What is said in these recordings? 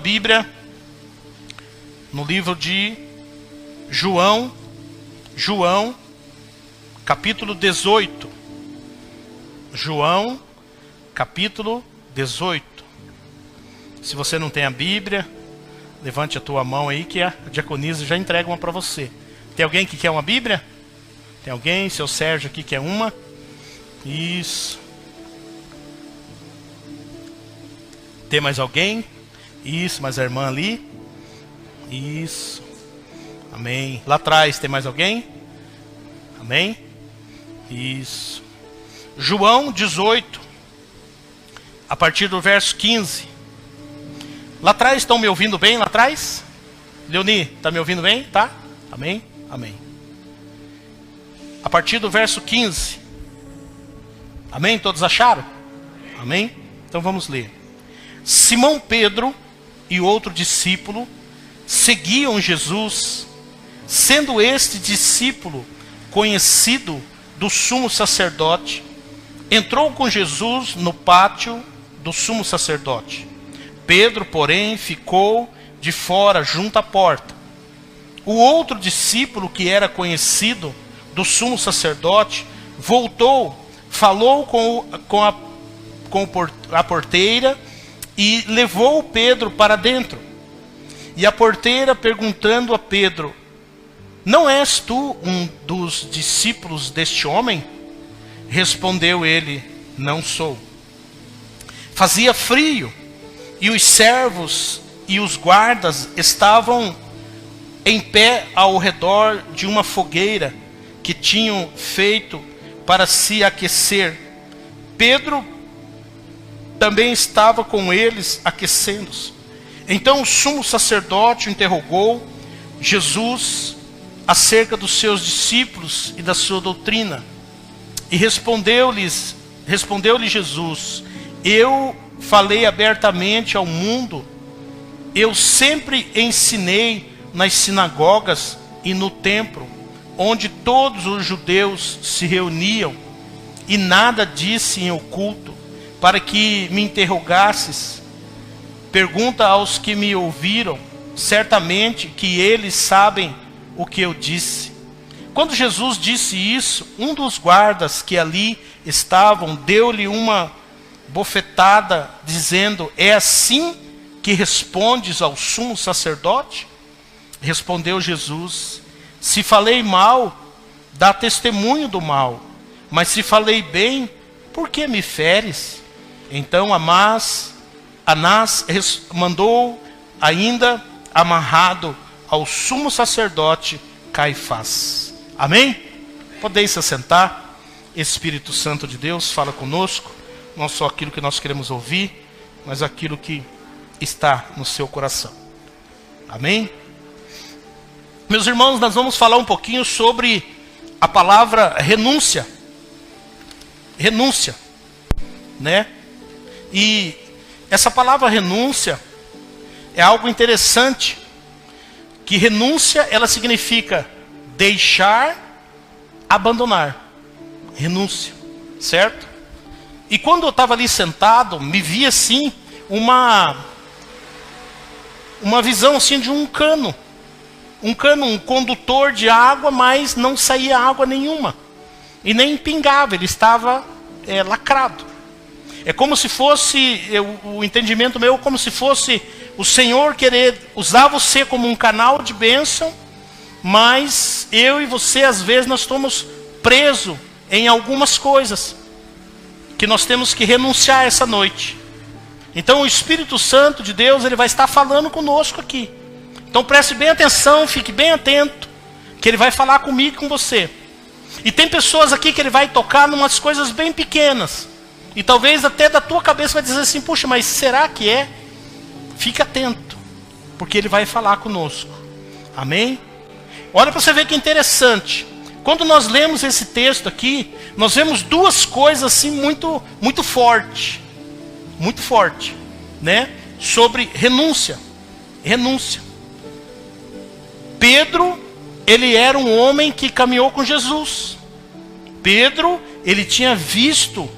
Bíblia no livro de João, capítulo 18. João, capítulo 18. Se você não tem a Bíblia, levante a tua mão aí que a diaconisa já entrega uma para você. Tem alguém que quer uma Bíblia? Tem alguém? Seu Sérgio aqui quer uma? Isso. Tem mais alguém? Isso, mais a irmã ali. Isso. Amém. Lá atrás tem mais alguém? Amém. Isso. João 18, a partir do verso 15. Lá atrás, estão me ouvindo bem? Lá atrás? Leoni, está me ouvindo bem? Tá? Amém? Amém. A partir do verso 15. Amém? Todos acharam? Amém? Então vamos ler. Simão Pedro e outro discípulo seguiam Jesus, sendo este discípulo conhecido do sumo sacerdote. Entrou com Jesus no pátio do sumo sacerdote. Pedro, porém, ficou de fora, junto à porta. O outro discípulo, que era conhecido do sumo sacerdote, voltou, falou com a porteira e levou Pedro para dentro. E a porteira, perguntando a Pedro: não és tu um dos discípulos deste homem? Respondeu ele: não sou. Fazia frio, e os servos e os guardas estavam em pé ao redor de uma fogueira que tinham feito para se aquecer. Pedro também estava com eles, aquecendo-se. Então o sumo sacerdote interrogou Jesus acerca dos seus discípulos e da sua doutrina. E respondeu-lhe Jesus: eu falei abertamente ao mundo. Eu sempre ensinei nas sinagogas e no templo, onde todos os judeus se reuniam, e nada disse em oculto, para que me interrogasses. Pergunta aos que me ouviram, certamente que eles sabem o que eu disse. Quando Jesus disse isso, um dos guardas que ali estavam deu-lhe uma bofetada, dizendo: é assim que respondes ao sumo sacerdote? Respondeu Jesus: se falei mal, dá testemunho do mal, mas se falei bem, por que me feres? Então Anás mandou ainda amarrado ao sumo sacerdote Caifás. Amém? Podeis se assentar. Espírito Santo de Deus, fala conosco. Não só aquilo que nós queremos ouvir, mas aquilo que está no seu coração. Amém? Meus irmãos, nós vamos falar um pouquinho sobre a palavra renúncia. Renúncia, né? E essa palavra renúncia é algo interessante. Que renúncia, ela significa deixar, abandonar. Renúncia, certo? E quando eu estava ali sentado, me vi assim, uma visão assim de um cano, um condutor de água, mas não saía água nenhuma. E nem pingava, ele estava lacrado. É como se fosse, o entendimento meu, como se fosse o Senhor querer usar você como um canal de bênção, mas eu e você, às vezes, nós estamos presos em algumas coisas que nós temos que renunciar essa noite. Então o Espírito Santo de Deus, ele vai estar falando conosco aqui. Então preste bem atenção, fique bem atento, que ele vai falar comigo e com você. E tem pessoas aqui que ele vai tocar em umas coisas bem pequenas. E talvez até da tua cabeça vai dizer assim: puxa, mas será que é? Fique atento, porque ele vai falar conosco. Amém? Olha para você ver que interessante. Quando nós lemos esse texto aqui, nós vemos duas coisas assim muito forte, né? Sobre renúncia. Renúncia. Pedro, ele era um homem que caminhou com Jesus. Pedro, ele tinha visto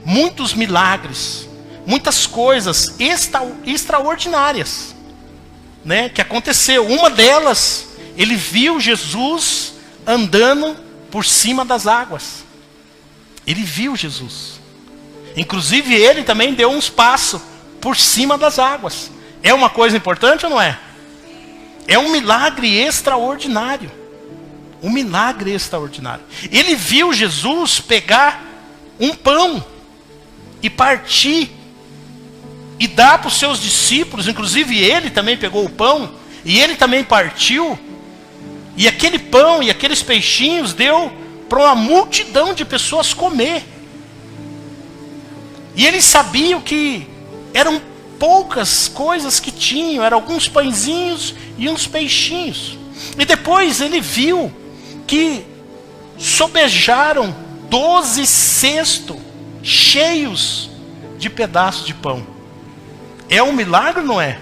muitos milagres, muitas coisas extraordinárias, né, que aconteceu. Uma delas, ele viu Jesus andando por cima das águas. Ele viu Jesus. Inclusive ele também deu uns passos por cima das águas. É uma coisa importante ou não é? É um milagre extraordinário. Um milagre extraordinário. Ele viu Jesus pegar um pão e partir e dar para os seus discípulos. Inclusive ele também pegou o pão e ele também partiu. E aquele pão e aqueles peixinhos deu para uma multidão de pessoas comer. E eles sabiam que eram poucas coisas que tinham, eram alguns pãezinhos e uns peixinhos. E depois ele viu que sobejaram 12 cestos cheios de pedaços de pão. É um milagre, não é?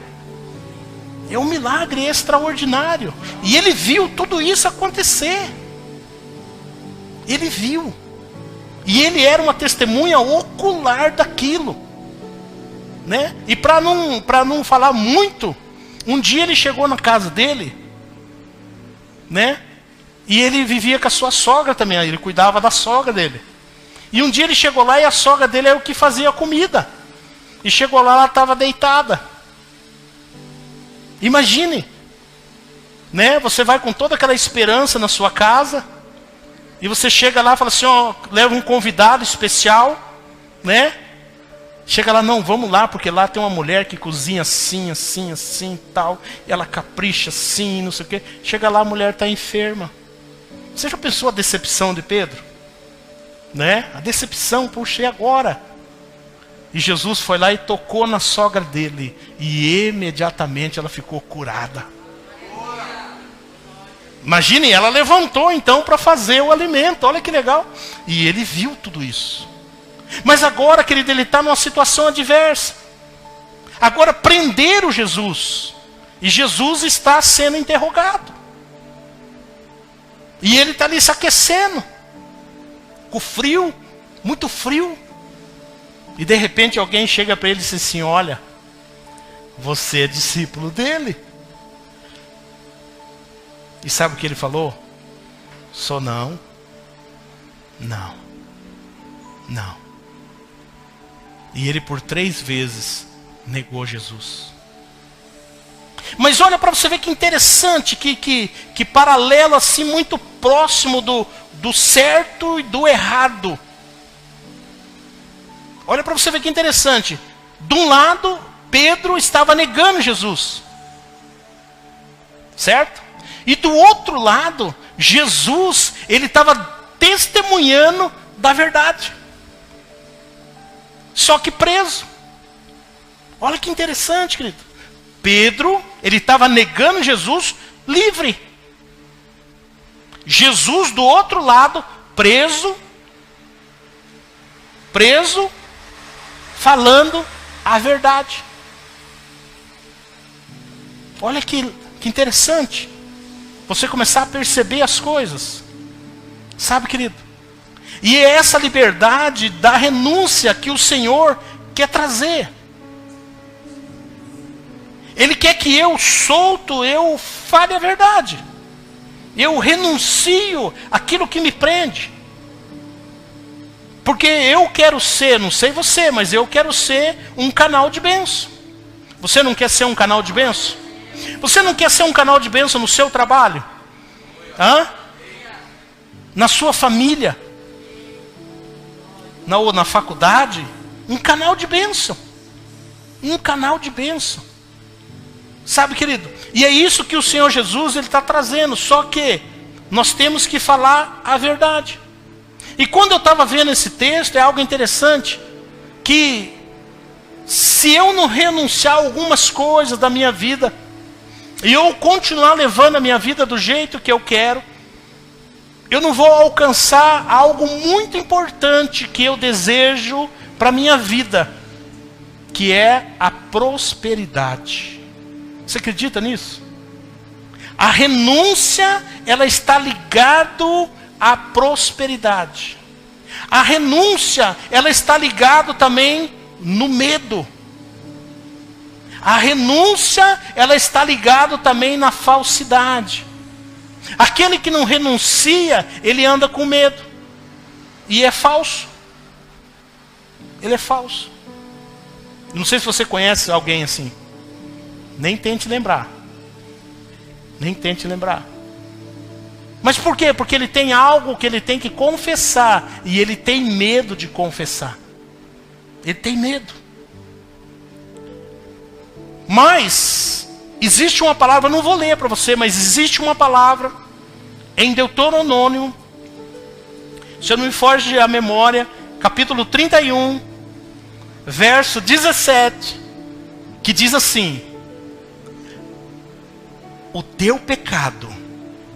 É um milagre extraordinário. E ele viu tudo isso acontecer. Ele viu. E ele era uma testemunha ocular daquilo, né? E para não falar muito, um dia ele chegou na casa dele, né? E ele vivia com a sua sogra também, ele cuidava da sogra dele. E um dia ele chegou lá e a sogra dele era o que fazia a comida. E chegou lá, ela estava deitada. Imagine, né? Você vai com toda aquela esperança na sua casa. E você chega lá e fala assim, ó, leva um convidado especial, né? Chega lá, não, vamos lá, porque lá tem uma mulher que cozinha assim, assim, assim, tal. E ela capricha assim, não sei o quê. Chega lá, a mulher está enferma. Você já pensou a decepção de Pedro? Né? A decepção, puxa, e agora? E Jesus foi lá e tocou na sogra dele. E imediatamente ela ficou curada. Imagine, ela levantou então para fazer o alimento. Olha que legal. E ele viu tudo isso. Mas agora, querido, ele está numa situação adversa. Agora prenderam Jesus. E Jesus está sendo interrogado. E ele está ali se aquecendo. Com frio, muito frio. E de repente alguém chega para ele e diz assim, olha, você é discípulo dele. E sabe o que ele falou? Só não. Não. Não. E ele por 3 vezes negou Jesus. Mas olha para você ver que interessante, que paralelo assim muito próximo do certo e do errado. Olha para você ver que interessante. De um lado, Pedro estava negando Jesus. Certo? E do outro lado, Jesus, ele estava testemunhando da verdade. Só que preso. Olha que interessante, querido. Pedro, ele estava negando Jesus livre. Jesus do outro lado, preso, falando a verdade. Olha que interessante. Você começar a perceber as coisas. Sabe, querido? E é essa liberdade da renúncia que o Senhor quer trazer. Ele quer que eu solto, eu fale a verdade. Eu renuncio aquilo que me prende. Porque eu quero ser, não sei você, mas eu quero ser um canal de bênção. Você não quer ser um canal de bênção? Você não quer ser um canal de bênção no seu trabalho? Hã? Na sua família? Na faculdade? Um canal de bênção. Um canal de bênção. Sabe, querido? E é isso que o Senhor Jesus está trazendo. Só que nós temos que falar a verdade. E quando eu estava vendo esse texto, é algo interessante. Que se eu não renunciar a algumas coisas da minha vida, e eu continuar levando a minha vida do jeito que eu quero, eu não vou alcançar algo muito importante que eu desejo para a minha vida, que é a prosperidade. Você acredita nisso? A renúncia, ela está ligada à prosperidade. A renúncia, ela está ligada também no medo. A renúncia, ela está ligada também na falsidade. Aquele que não renuncia, ele anda com medo. E é falso. Ele é falso. Não sei se você conhece alguém assim. Nem tente lembrar. Nem tente lembrar. Mas por quê? Porque ele tem algo que ele tem que confessar. E ele tem medo de confessar. Ele tem medo. Mas, existe uma palavra, não vou ler para você, mas existe uma palavra em Deuteronômio, se eu não me foge a memória, capítulo 31, verso 17, que diz assim: o teu pecado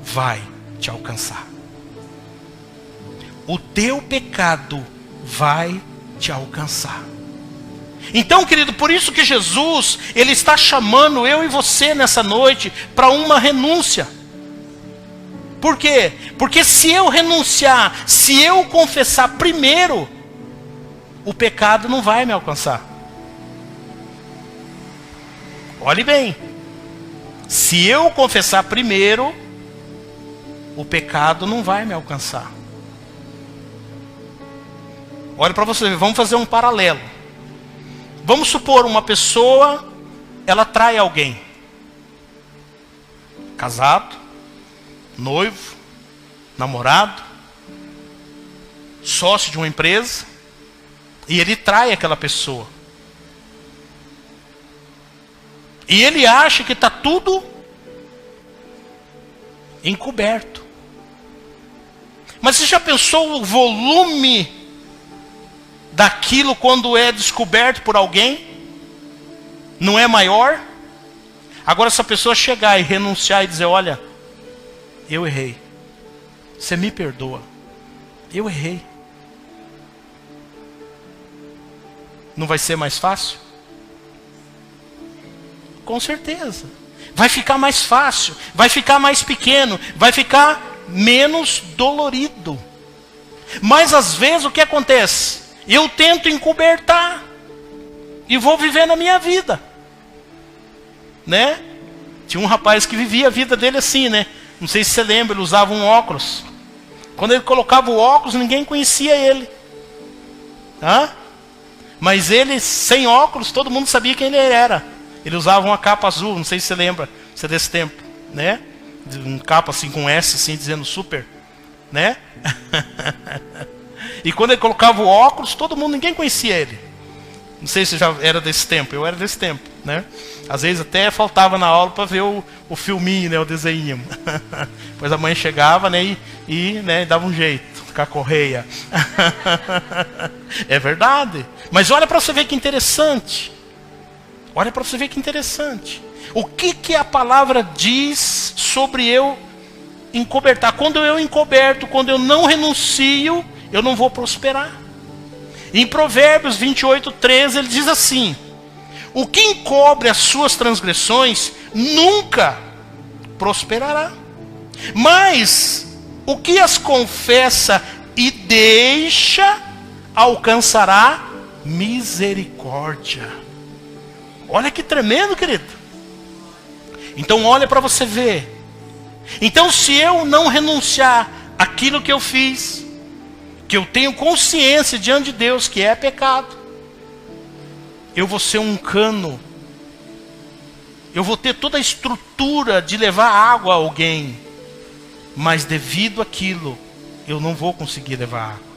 vai te alcançar. O teu pecado vai te alcançar. Então, querido, por isso que Jesus, ele está chamando eu e você nessa noite para uma renúncia. Por quê? Porque se eu renunciar, se eu confessar primeiro, o pecado não vai me alcançar. Olhe bem. Se eu confessar primeiro, o pecado não vai me alcançar. Olha para você ver, vamos fazer um paralelo. Vamos supor uma pessoa, ela trai alguém. Casado, noivo, namorado, sócio de uma empresa, e ele trai aquela pessoa. E ele acha que está tudo encoberto. Mas você já pensou o volume daquilo quando é descoberto por alguém? Não é maior? Agora, se a pessoa chegar e renunciar e dizer: olha, eu errei, você me perdoa, eu errei, não vai ser mais fácil? Com certeza. Vai ficar mais fácil, vai ficar mais pequeno, vai ficar menos dolorido. Mas às vezes o que acontece? Eu tento encobertar e vou viver na minha vida, né? Tinha um rapaz que vivia a vida dele assim, né? Não sei se você lembra, ele usava um óculos. Quando ele colocava o óculos, ninguém conhecia ele. Mas ele, sem óculos, todo mundo sabia quem ele era. Ele usava uma capa azul, não sei se você lembra, você é desse tempo, né? Um capa assim com S, assim, dizendo super, né? E quando ele colocava o óculos, todo mundo, ninguém conhecia ele. Não sei se já era desse tempo, eu era desse tempo, né? Às vezes até faltava na aula para ver o filminho, né? O desenho. Depois a mãe chegava, né? E né, dava um jeito com a correia. É verdade. Mas olha para você ver que interessante. Olha para você ver que interessante. O que a palavra diz sobre eu encobertar? Quando eu encoberto, quando eu não renuncio, eu não vou prosperar. Em Provérbios 28:13 ele diz assim: o que encobre as suas transgressões nunca prosperará, mas o que as confessa e deixa alcançará misericórdia. Olha que tremendo, querido. Então olha para você ver. Então se eu não renunciar àquilo que eu fiz, que eu tenho consciência diante de Deus que é pecado, eu vou ser um cano. Eu vou ter toda a estrutura de levar água a alguém, mas devido àquilo, eu não vou conseguir levar água.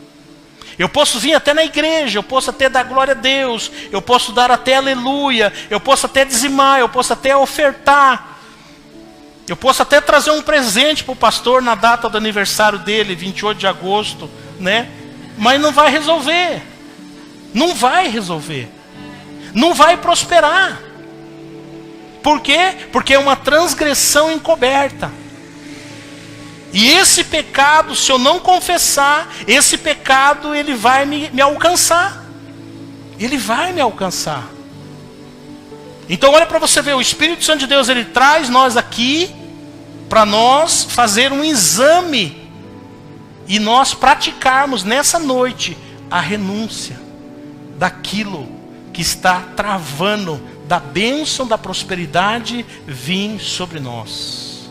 Eu posso vir até na igreja, eu posso até dar glória a Deus, eu posso dar até aleluia, eu posso até dizimar, eu posso até ofertar, eu posso até trazer um presente para o pastor na data do aniversário dele, 28 de agosto, né? Mas não vai resolver. Não vai resolver. Não vai prosperar. Por quê? Porque é uma transgressão encoberta. E esse pecado, se eu não confessar, esse pecado ele vai me alcançar. Ele vai me alcançar. Então olha para você ver, o Espírito Santo de Deus, ele traz nós aqui para nós fazer um exame e nós praticarmos nessa noite a renúncia daquilo que está travando da bênção da prosperidade vir sobre nós.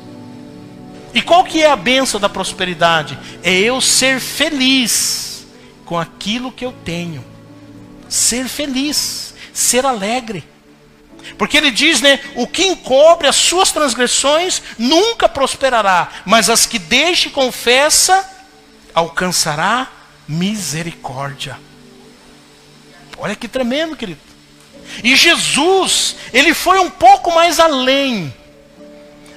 E qual que é a bênção da prosperidade? É eu ser feliz com aquilo que eu tenho. Ser feliz, ser alegre. Porque ele diz, né, o que encobre as suas transgressões nunca prosperará, mas as que deixa e confessa alcançará misericórdia. Olha que tremendo, querido. E Jesus, ele foi um pouco mais além.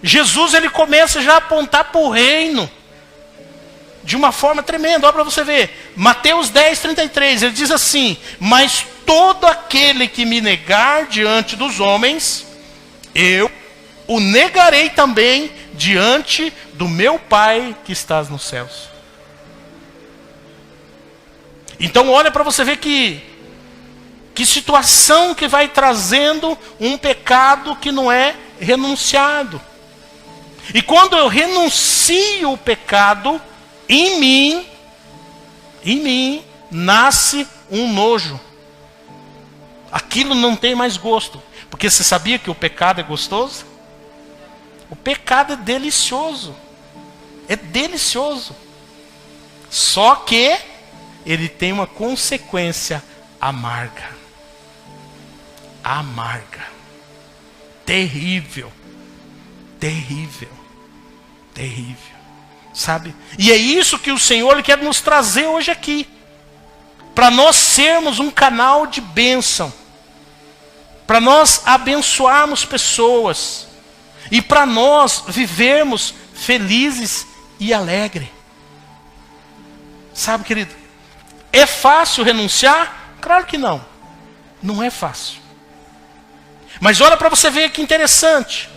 Jesus, ele começa já a apontar para o reino de uma forma tremenda. Olha para você ver. Mateus 10, 33, ele diz assim: mas todo aquele que me negar diante dos homens, eu o negarei também diante do meu Pai que estás nos céus. Então olha para você ver que situação que vai trazendo um pecado que não é renunciado. E quando eu renuncio o pecado, em mim nasce um nojo. Aquilo não tem mais gosto. Porque você sabia que o pecado é gostoso? O pecado é delicioso. É delicioso. Só que ele tem uma consequência amarga. Amarga. Terrível. Terrível. Terrível. Sabe? E é isso que o Senhor ele quer nos trazer hoje aqui. Para nós sermos um canal de bênção. Para nós abençoarmos pessoas. E para nós vivermos felizes e alegres. Sabe, querido? É fácil renunciar? Claro que não. Não é fácil. Mas olha para você ver que interessante.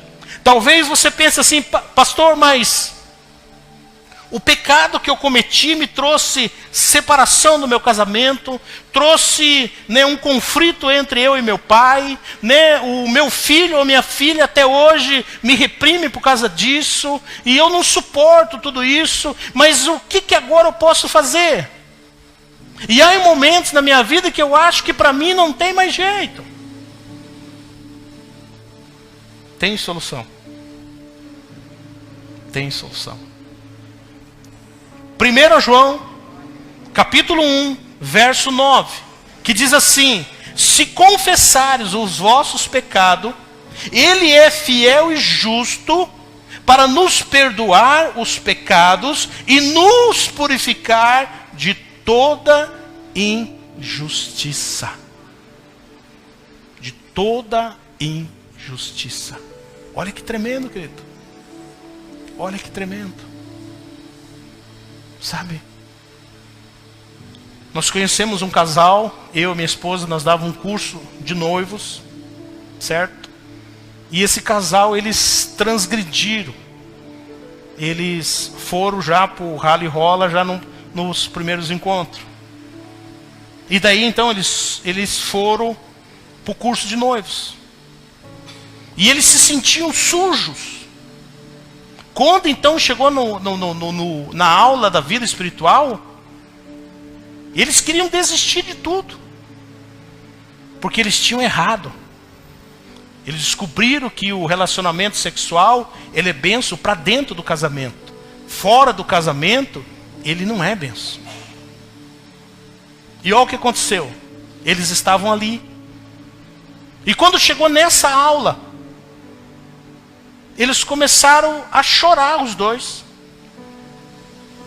Talvez você pense assim, pastor, mas o pecado que eu cometi me trouxe separação do meu casamento, trouxe, né, um conflito entre eu e meu pai, né, o meu filho ou minha filha até hoje me reprime por causa disso, e eu não suporto tudo isso, mas o que agora eu posso fazer? E há momentos na minha vida que eu acho que para mim não tem mais jeito. Tem solução. Tem solução. 1 João, capítulo 1, verso 9, que diz assim: se confessares os vossos pecados, Ele é fiel e justo para nos perdoar os pecados e nos purificar de toda injustiça. De toda injustiça. Olha que tremendo, querido. Olha que tremendo. Sabe? Nós conhecemos um casal, eu e minha esposa, nós dávamos um curso de noivos, certo? E esse casal, eles transgrediram. Eles foram já para o rally rola já nos primeiros encontros. E daí então eles foram para o curso de noivos. E eles se sentiam sujos. Quando então chegou na aula da vida espiritual, eles queriam desistir de tudo. Porque eles tinham errado. Eles descobriram que o relacionamento sexual, ele é bênção para dentro do casamento. Fora do casamento, ele não é bênção. E olha o que aconteceu. Eles estavam ali. E quando chegou nessa aula, eles começaram a chorar os dois.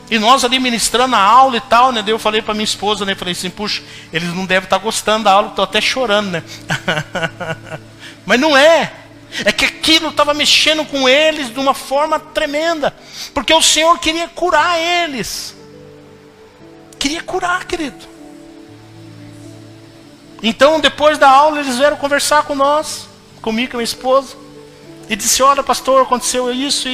E nós ali ministrando a aula e tal, né? Daí eu falei para minha esposa, né? Falei assim, puxa, eles não devem estar gostando da aula, estou até chorando, né? Mas não é. É que aquilo estava mexendo com eles de uma forma tremenda. Porque o Senhor queria curar eles. Queria curar, querido. Então, depois da aula, eles vieram conversar com nós, comigo e com a minha esposa. E disse, olha pastor, aconteceu isso,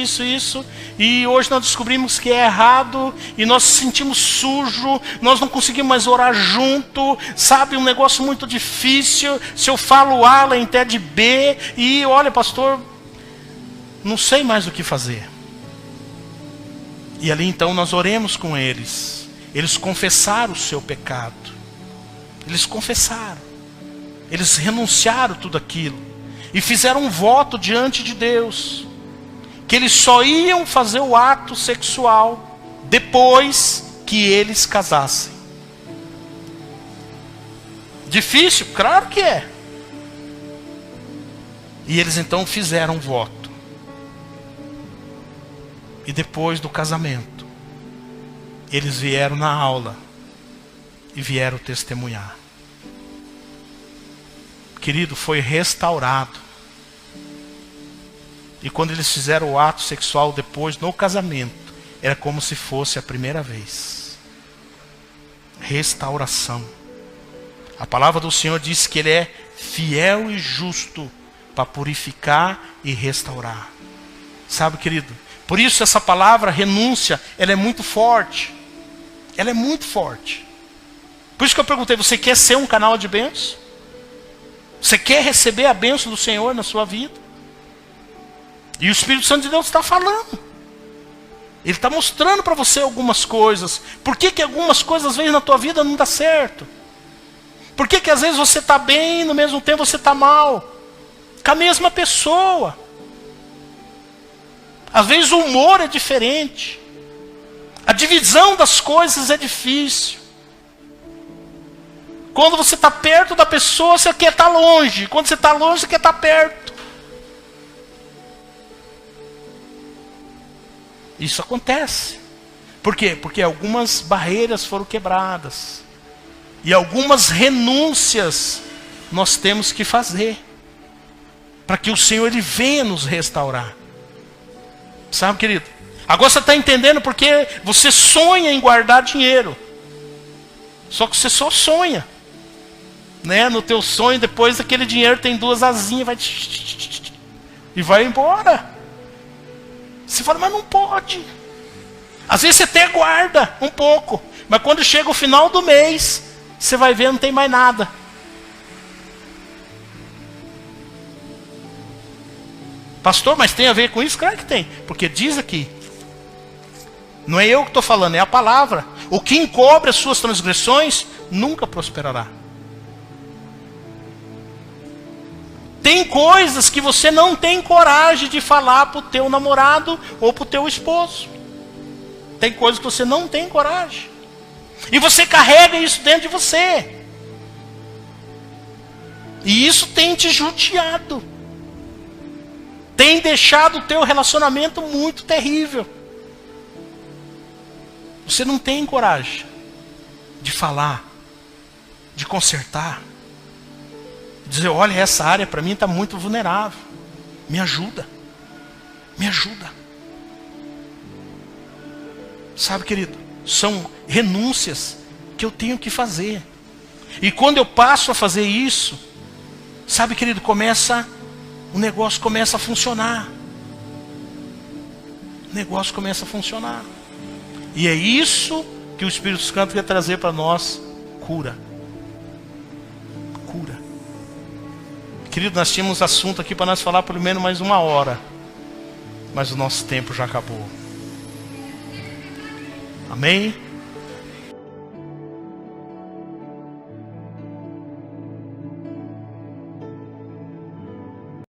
e hoje nós descobrimos que é errado, e nós nos sentimos sujos, nós não conseguimos mais orar junto, sabe, um negócio muito difícil, se eu falo A, ela entende B, e olha pastor, não sei mais o que fazer. E ali então nós oremos com eles confessaram o seu pecado, eles confessaram. Eles renunciaram tudo aquilo e fizeram um voto diante de Deus, que eles só iam fazer o ato sexual depois que eles casassem. Difícil? Claro que é. E eles então fizeram um voto. E depois do casamento, eles vieram na aula e vieram testemunhar. Querido, foi restaurado. E quando eles fizeram o ato sexual depois, no casamento, era como se fosse a primeira vez. Restauração. A palavra do Senhor diz que Ele é fiel e justo para purificar e restaurar. Sabe, querido? Por isso essa palavra renúncia, ela é muito forte. Ela é muito forte. Por isso que eu perguntei, você quer ser um canal de bênção? Você quer receber a bênção do Senhor na sua vida? E o Espírito Santo de Deus está falando. Ele está mostrando para você algumas coisas. Por que que algumas coisas às vezes na tua vida não dá certo? Por que que às vezes você está bem e no mesmo tempo você está mal? Com a mesma pessoa. Às vezes o humor é diferente. A divisão das coisas é difícil. Quando você está perto da pessoa, você quer estar longe. Quando você está longe, você quer estar perto. Isso acontece. Por quê? Porque algumas barreiras foram quebradas. E algumas renúncias nós temos que fazer. Para que o Senhor Ele venha nos restaurar. Sabe, querido? Agora você está entendendo porque você sonha em guardar dinheiro. Só que você só sonha. Né? No teu sonho, depois aquele dinheiro tem duas asinhas, vai e vai embora. Você fala, mas não pode. Às vezes você até guarda um pouco, mas quando chega o final do mês, você vai ver, não tem mais nada. Pastor, mas tem a ver com isso? Claro que tem, porque diz aqui. Não é eu que estou falando, é a palavra. O que encobre as suas transgressões nunca prosperará. Tem coisas que você não tem coragem de falar para o teu namorado ou para o teu esposo. Tem coisas que você não tem coragem. E você carrega isso dentro de você. E isso tem te judiado. Tem deixado o teu relacionamento muito terrível. Você não tem coragem de falar, de consertar. Dizer, olha, essa área para mim está muito vulnerável. Me ajuda. Me ajuda. Sabe, querido? São renúncias que eu tenho que fazer. E quando eu passo a fazer isso, sabe, querido, o negócio começa a funcionar. O negócio começa a funcionar. E é isso que o Espírito Santo quer trazer para nós, cura. Cura. Querido, nós tínhamos assunto aqui para nós falar pelo menos mais 1 hora. Mas o nosso tempo já acabou. Amém?